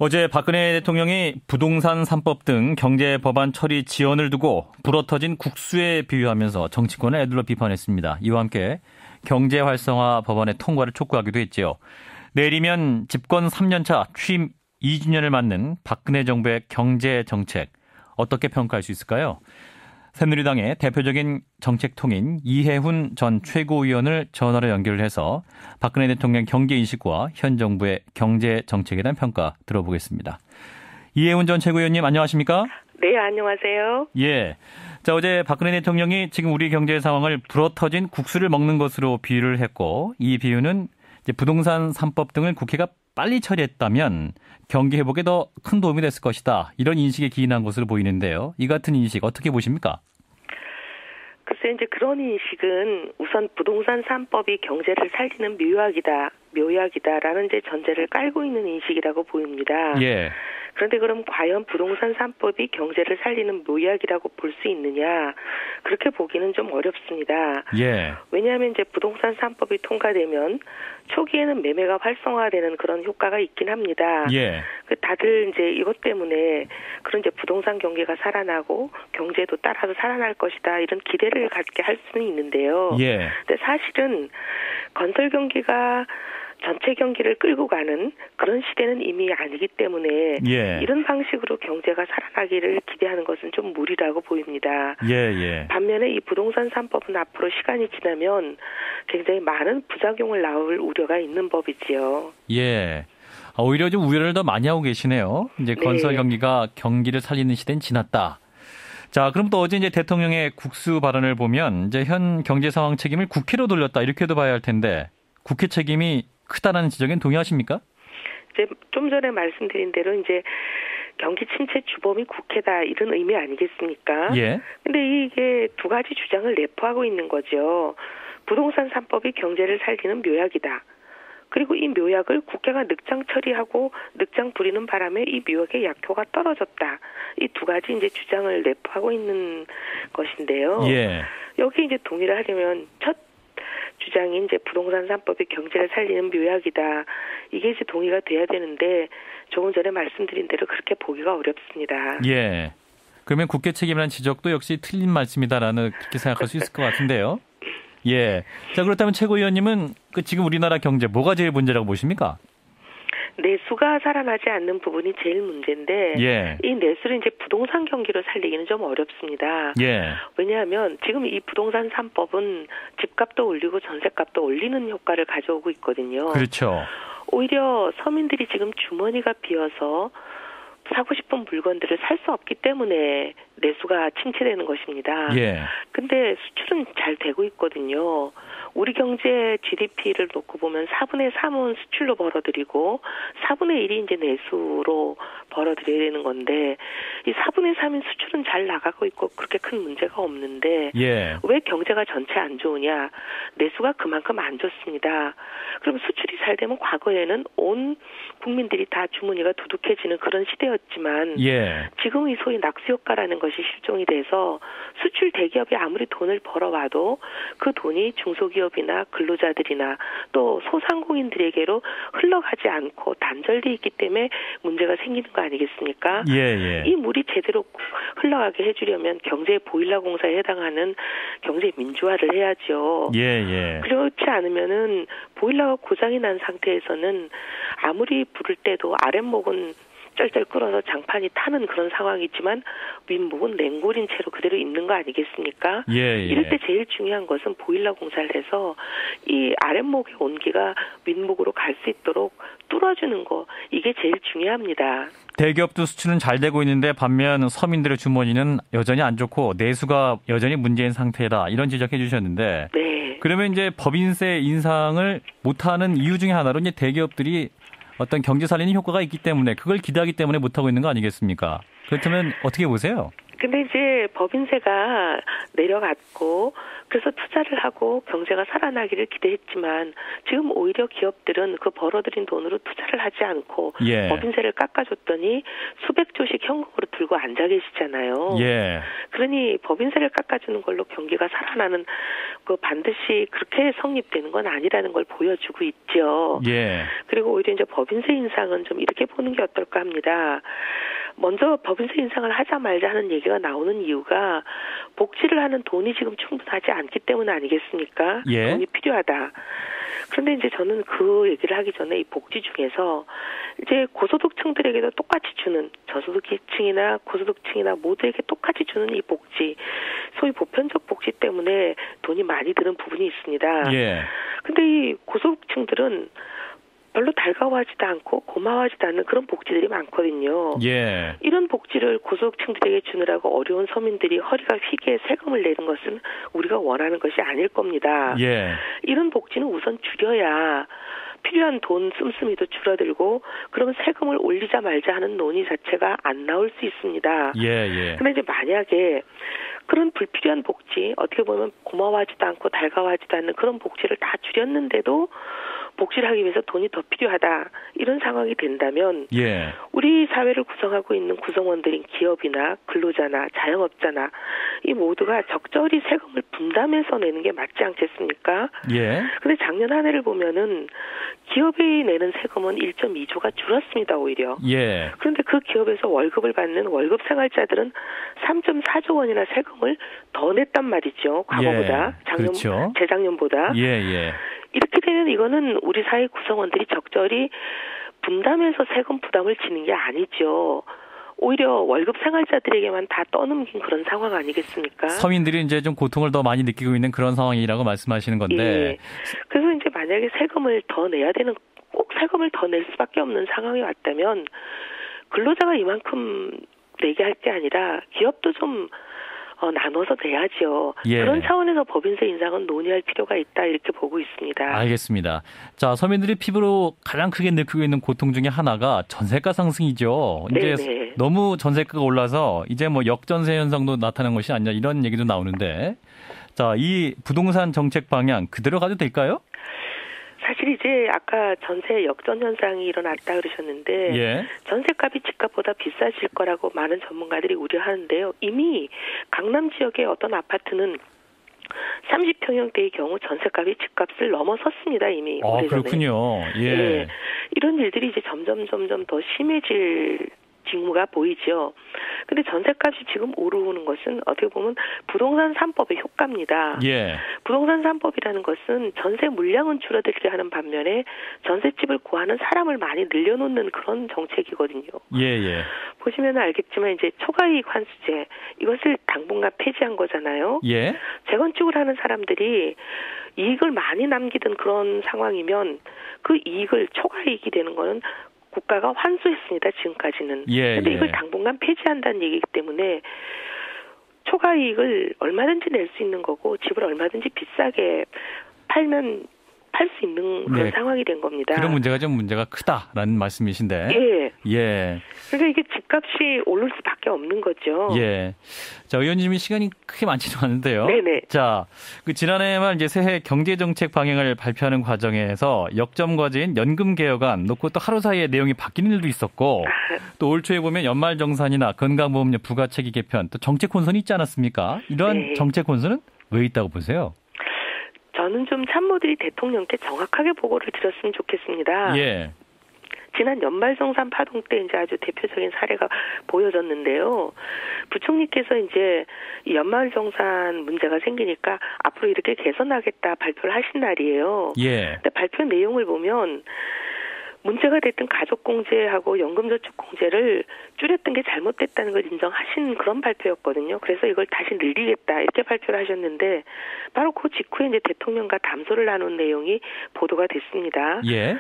어제 박근혜 대통령이 부동산 3법 등 경제 법안 처리 지연을 두고 불어터진 국수에 비유하면서 정치권을 애들러 비판했습니다. 이와 함께 경제 활성화 법안의 통과를 촉구하기도 했지요. 내일이면 집권 3년차 취임 2주년을 맞는 박근혜 정부의 경제 정책 어떻게 평가할 수 있을까요? 새누리당의 대표적인 정책통인 이해훈 전 최고위원을 전화로 연결해서 박근혜 대통령 경제인식과 현 정부의 경제 정책에 대한 평가 들어보겠습니다. 이해훈 전 최고위원님 안녕하십니까? 네, 안녕하세요. 예. 자, 어제 박근혜 대통령이 지금 우리 경제 상황을 불어터진 국수를 먹는 것으로 비유를 했고, 이 비유는 이제 부동산 3법 등을 국회가 빨리 처리했다면 경기 회복에 더 큰 도움이 됐을 것이다. 이런 인식에 기인한 것으로 보이는데요. 이 같은 인식 어떻게 보십니까? 글쎄 이제 그런 인식은 우선 부동산 3법이 경제를 살리는 묘약이다라는 이제 전제를 깔고 있는 인식이라고 보입니다. 예. 그런데 그럼 과연 부동산 3법이 경제를 살리는 묘약이라고 볼 수 있느냐? 그렇게 보기는 좀 어렵습니다. 예. 왜냐하면 이제 부동산 3법이 통과되면 초기에는 매매가 활성화되는 그런 효과가 있긴 합니다. 예. 다들 이제 이것 때문에 그런 이제 부동산 경기가 살아나고 경제도 따라서 살아날 것이다 이런 기대를 갖게 할 수는 있는데요. 예. 근데 사실은 건설 경기가 전체 경기를 끌고 가는 그런 시대는 이미 아니기 때문에 예. 이런 방식으로 경제가 살아나기를 기대하는 것은 좀 무리라고 보입니다. 예. 반면에 이 부동산 3법은 앞으로 시간이 지나면 굉장히 많은 부작용을 낳을 우려가 있는 법이지요. 예. 오히려 좀 우려를 더 많이 하고 계시네요. 이제 건설 경기가 경기를 살리는 시대는 지났다. 자, 그럼 또 어제 이제 대통령의 국수 발언을 보면 이제 현 경제 상황 책임을 국회로 돌렸다 이렇게도 봐야 할 텐데 국회 책임이 크다라는 지적엔 동의하십니까? 이제 좀 전에 말씀드린 대로 이제 경기 침체 주범이 국회다 이런 의미 아니겠습니까? 예. 근데 이게 두 가지 주장을 내포하고 있는 거죠. 부동산 3법이 경제를 살리는 묘약이다. 그리고 이 묘약을 국회가 늑장 처리하고 늑장 부리는 바람에 이 묘약의 약효가 떨어졌다. 이 두 가지 이제 주장을 내포하고 있는 것인데요. 예. 여기 이제 동의를 하려면 첫 주장인 이제 부동산 3법이 경제를 살리는 묘약이다. 이게 이제 동의가 돼야 되는데 조금 전에 말씀드린 대로 그렇게 보기가 어렵습니다. 예. 그러면 국회 책임이라는 지적도 역시 틀린 말씀이다라는 그렇게 생각할 수 있을 것 같은데요. 예. 자, 그렇다면 최고위원님은 지금 우리나라 경제 뭐가 제일 문제라고 보십니까? 내수가 살아나지 않는 부분이 제일 문제인데 이 내수를 이제 부동산 경기로 살리기는 좀 어렵습니다. 왜냐하면 지금 이 부동산 3법은 집값도 올리고 전세값도 올리는 효과를 가져오고 있거든요. 그렇죠. 오히려 서민들이 지금 주머니가 비어서 사고 싶은 물건들을 살 수 없기 때문에 내수가 침체되는 것입니다. 근데 수출은 잘 되고 있거든요. 우리 경제 GDP를 놓고 보면 4분의 3은 수출로 벌어들이고 4분의 1이 이제 내수로 벌어들여야 되는 건데 이 4분의 3인 수출은 잘 나가고 있고 그렇게 큰 문제가 없는데 왜 경제가 전체 안 좋으냐? 내수가 그만큼 안 좋습니다. 그럼 수출이 잘 되면 과거에는 온 국민들이 다 주머니가 두둑해지는 그런 시대였지만 지금 이 소위 낙수 효과라는 것이 실종이 돼서 수출 대기업이 아무리 돈을 벌어와도 그 돈이 중소기업이나 근로자들이나 또 소상공인들에게로 흘러가지 않고 단절돼 있기 때문에 문제가 생기는 거 아니겠습니까? 이 물이 제대로 흘러가게 해주려면 경제 보일러 공사에 해당하는 경제 민주화를 해야죠. 그렇지 않으면은 보일러가 고장이 난 상태에서는 아무리 부를 때도 아랫목은 쩔쩔 끓어서 장판이 타는 그런 상황이지만 윗목은 냉골인 채로 그대로 있는 거 아니겠습니까? 이럴 때 제일 중요한 것은 보일러 공사를 해서 이 아랫목의 온기가 윗목으로 갈 수 있도록 뚫어주는 거 이게 제일 중요합니다. 대기업도 수출은 잘 되고 있는데 반면 서민들의 주머니는 여전히 안 좋고 내수가 여전히 문제인 상태다 이런 지적해 주셨는데 그러면 이제 법인세 인상을 못하는 이유 중에 하나로 이제 대기업들이 어떤 경제 살리는 효과가 있기 때문에 그걸 기대하기 때문에 못하고 있는 거 아니겠습니까? 그렇다면 어떻게 보세요? 근데 이제 법인세가 내려갔고 그래서 투자를 하고 경제가 살아나기를 기대했지만 지금 오히려 기업들은 그 벌어들인 돈으로 투자를 하지 않고 예. 법인세를 깎아줬더니 수백 조씩 현금으로 들고 앉아 계시잖아요. 예. 그러니 법인세를 깎아주는 걸로 경기가 살아나는 그 반드시 그렇게 성립되는 건 아니라는 걸 보여주고 있죠. 예. 그리고 오히려 이제 법인세 인상은 좀 이렇게 보는 게 어떨까 합니다. 먼저 법인세 인상을 하자 말자 하는 얘기가 나오는 이유가 복지를 하는 돈이 지금 충분하지 않기 때문 아니겠습니까? 예. 돈이 필요하다. 그런데 이제 저는 그 얘기를 하기 전에 이 복지 중에서 이제 고소득층들에게도 똑같이 주는 저소득층이나 고소득층이나 모두에게 똑같이 주는 이 복지, 소위 보편적 복지 때문에 돈이 많이 드는 부분이 있습니다. 예. 근데 이 고소득층들은 별로 달가워하지도 않고 고마워하지도 않는 그런 복지들이 많거든요. 예. 이런 복지를 고소득층들에게 주느라고 어려운 서민들이 허리가 휘게 세금을 내는 것은 우리가 원하는 것이 아닐 겁니다. 예. 이런 복지는 우선 줄여야 필요한 돈 씀씀이도 줄어들고 그러면 세금을 올리자 말자 하는 논의 자체가 안 나올 수 있습니다. 예. 그런데 이제 만약에 그런 불필요한 복지, 어떻게 보면 고마워하지도 않고 달가워하지도 않는 그런 복지를 다 줄였는데도 복지를 하기 위해서 돈이 더 필요하다. 이런 상황이 된다면 예. 우리 사회를 구성하고 있는 구성원들인 기업이나 근로자나 자영업자나 이 모두가 적절히 세금을 분담해서 내는 게 맞지 않겠습니까? 예. 근데 작년 한 해를 보면은 기업이 내는 세금은 1.2조가 줄었습니다, 오히려. 예. 그런데 그 기업에서 월급을 받는 월급 생활자들은 3.4조 원이나 세금을 더 냈단 말이죠. 과거보다. 예. 그렇죠. 재작년보다. 예. 이렇게 되면 이거는 우리 사회 구성원들이 적절히 분담해서 세금 부담을 지는 게 아니죠. 오히려 월급 생활자들에게만 다 떠넘긴 그런 상황 아니겠습니까? 서민들이 이제 좀 고통을 더 많이 느끼고 있는 그런 상황이라고 말씀하시는 건데. 예. 그래서 이제 만약에 세금을 더 내야 되는, 꼭 세금을 더 낼 수밖에 없는 상황이 왔다면 근로자가 이만큼 내게 할 게 아니라 기업도 좀 나눠서 내야죠. 예. 그런 차원에서 법인세 인상은 논의할 필요가 있다 이렇게 보고 있습니다. 알겠습니다. 자, 서민들이 피부로 가장 크게 느끼고 있는 고통 중에 하나가 전세가 상승이죠. 이제 네네. 너무 전세가가 올라서 이제 뭐 역전세 현상도 나타난 것이 아니냐 이런 얘기도 나오는데, 자, 이 부동산 정책 방향 그대로 가도 될까요? 사실 이제 아까 전세 역전 현상이 일어났다 그러셨는데 예. 전세값이 집값보다 비싸질 거라고 많은 전문가들이 우려하는데요. 이미 강남 지역의 어떤 아파트는 30평형대의 경우 전세값이 집값을 넘어섰습니다. 이미. 아, 그렇군요. 예. 예. 이런 일들이 이제 점점 더 심해질 징후가 보이죠. 근데 전세값이 지금 오르는 것은 어떻게 보면 부동산 3법의 효과입니다. 예. 부동산 3법이라는 것은 전세 물량은 줄어들게 하는 반면에 전셋집을 구하는 사람을 많이 늘려놓는 그런 정책이거든요. 예. 보시면 알겠지만 이제 초과이익 환수제 이것을 당분간 폐지한 거잖아요. 예. 재건축을 하는 사람들이 이익을 많이 남기던 그런 상황이면 그 이익을 초과이익이 되는 거는 국가가 환수했습니다. 지금까지는. 그런데 이걸 당분간 폐지한다는 얘기이기 때문에 초과 이익을 얼마든지 낼 수 있는 거고 집을 얼마든지 비싸게 팔면 팔 수 있는 그런 상황이 된 겁니다. 그런 문제가 좀 문제가 크다라는 말씀이신데. 예. 그러니까 이게 집값이 오를 수밖에 없는 거죠. 예. 자, 의원님이 시간이 크게 많지는 않은데요. 네네. 자, 그 지난해만 이제 새해 경제정책 방향을 발표하는 과정에서 역점 과제인 연금 개혁안 놓고 또 하루 사이에 내용이 바뀌는 일도 있었고, 또 올 초에 보면 연말정산이나 건강보험료 부가체계 개편, 또 정책 혼선이 있지 않았습니까? 이런 정책 혼선은 왜 있다고 보세요? 저는 좀 참모들이 대통령께 정확하게 보고를 드렸으면 좋겠습니다. 예. 지난 연말정산 파동 때 이제 아주 대표적인 사례가 보여졌는데요. 부총리께서 이제 이 연말정산 문제가 생기니까 앞으로 이렇게 개선하겠다 발표를 하신 날이에요. 예. 근데 발표 내용을 보면 문제가 됐던 가족공제하고 연금저축공제를 줄였던 게 잘못됐다는 걸 인정하신 그런 발표였거든요. 그래서 이걸 다시 늘리겠다 이렇게 발표를 하셨는데 바로 그 직후에 이제 대통령과 담소를 나눈 내용이 보도가 됐습니다. 예.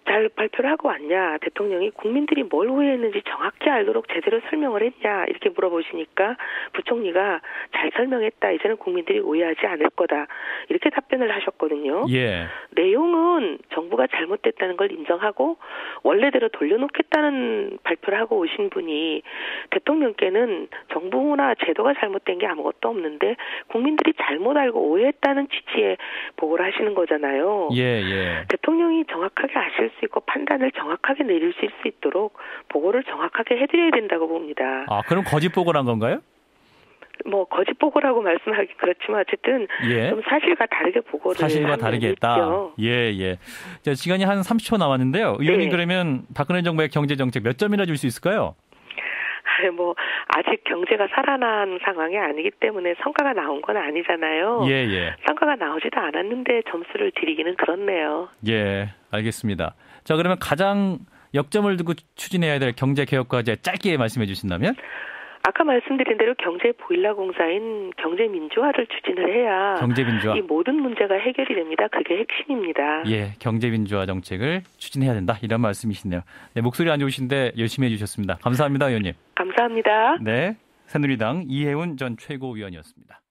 잘 발표를 하고 왔냐, 대통령이 국민들이 뭘 오해했는지 정확히 알도록 제대로 설명을 했냐 이렇게 물어보시니까 부총리가 잘 설명했다. 이제는 국민들이 오해하지 않을 거다. 이렇게 답변을 하셨거든요. 예. 내용은 정부가 잘못됐다는 걸 인정하고 원래대로 돌려놓겠다는 발표를 하고 오신 분이 대통령께는 정부나 제도가 잘못된 게 아무것도 없는데 국민들이 잘못 알고 오해했다는 취지의 보고를 하시는 거잖아요. 예. 대통령이 정확하게 아실 수 있고 판단을 정확하게 내릴 수 있도록 보고를 정확하게 해드려야 된다고 봅니다. 아, 그럼 거짓 보고를 한 건가요? 뭐 거짓 보고라고 말씀하기 그렇지만 어쨌든 좀 사실과 다르게 보고를 사실과 다르게 했다. 있죠. 예. 자, 시간이 한 30초 남았는데요. 의원님 네. 그러면 박근혜 정부의 경제 정책 몇 점이나 줄 수 있을까요? 뭐 아직 경제가 살아난 상황이 아니기 때문에 성과가 나온 건 아니잖아요. 예. 성과가 나오지도 않았는데 점수를 드리기는 그렇네요. 예, 알겠습니다. 자, 그러면 가장 역점을 두고 추진해야 될 경제 개혁 과제 짧게 말씀해 주신다면? 아까 말씀드린 대로 경제 보일러 공사인 경제 민주화를 추진을 해야 경제 민주화. 이 모든 문제가 해결이 됩니다. 그게 핵심입니다. 예, 경제 민주화 정책을 추진해야 된다. 이런 말씀이시네요. 네, 목소리 안 좋으신데 열심히 해주셨습니다. 감사합니다, 의원님. 감사합니다. 네, 새누리당 이혜훈 전 최고위원이었습니다.